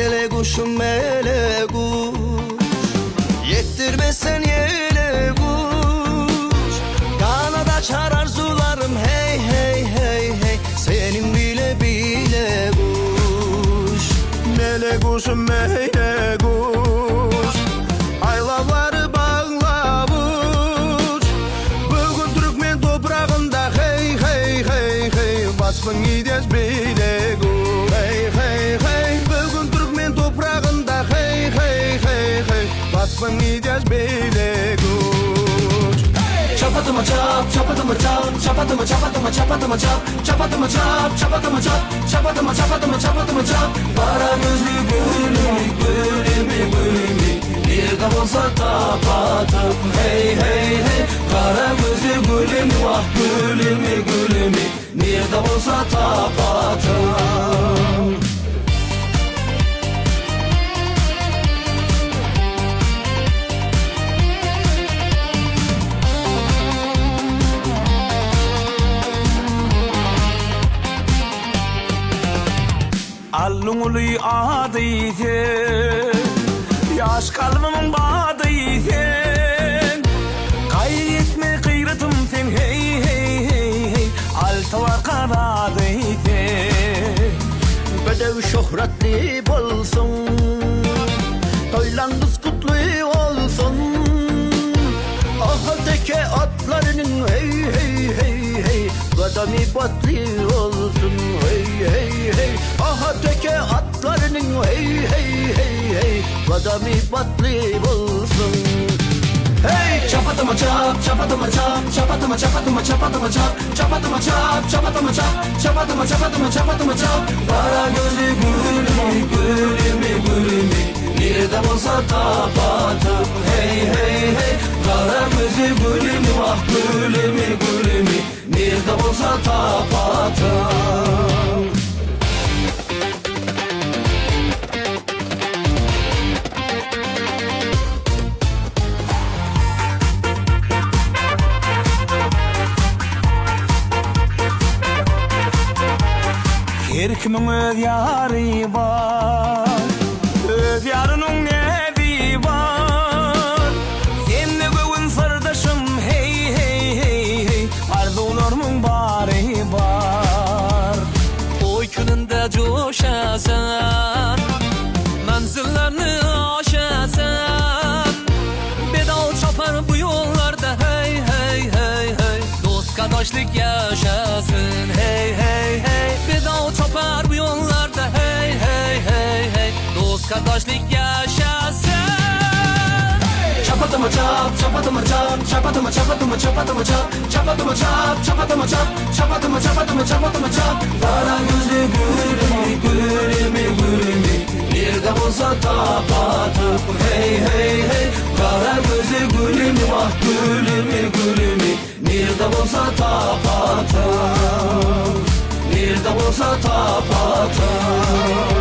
Mele kuşum mele kuş, yettirmesen yele kuş. Kanada açar arzularım hey hey hey hey, senin bile bile kuş. Mele kuşum mele kuş, aylavları bağlavuş. Bugün Türkmen toprağında hey hey hey hey, basmın gides bile kuş. Hey hey hey, bugün Türkmen toprağında hey hey hey hey, basmın gides bile kuş. Çapatıma çap, çapatıma çap, çapatıma çapatıma çapatıma çap, çapatıma çap, çapatıma çap, çapatıma çapatıma çapatıma çap. Kara gözlü gülüm, gülüm, gülüm, bir de olsa tapatıp hey hey hey. Kara gözlü gülüm, vah gülüm, gülüm, bir de olsa tapatıp. Allungulu adıydı, yaş kalbimın badıydı. Kaybetme kıyratım sen hey hey hey hey, altı var karadıydı. Bedev şöhretli bolsun, toylandız kutlu olsun. Ahadeke atlarının hey hey hey hey, kadami batlı olsun hey hey hey. Ahadeke atlarının hey hey hey hey, kadami batlı olsun. Hey! Çapatıma çap, çapatıma çap, çapatıma çapatıma çapatıma çap, çapatıma çap, çapatıma çap, çapatıma çapatıma çapatıma çap. Kara gözlü gülüm, gülüm, gülüm, bir de olsa tapatıp hey hey hey. Kara gözlü gülüm, vah gülüm, gülüm, bir de olsa tapatıp. Her kimin öz yarı var, öz yarının nevi var. Sen de bugün sırdaşım hey hey hey hey, arzularımın bari var. Oy gününde coşasan, menzillerini aşasan. Bedal çapar bu yollarda hey hey hey hey, dost kardeşlik yaşasın hey hey hey. Bedal çapar bu yollarda hey hey hey hey, dost kardeşlik yaşasın. Çapatıma çap, çapatıma çap, çapatıma çapatıma çapatıma çap, çapatıma çap, çapatıma çap, çapatıma çapatıma çapatıma çap. Kara gözlü gülüm, gülüm, gülüm, bir de olsa tapatıp hey hey hey. Kara gözlü gülüm, vah gülüm, gülüm, bir de olsa tapatıp, bir de olsa tapatıp.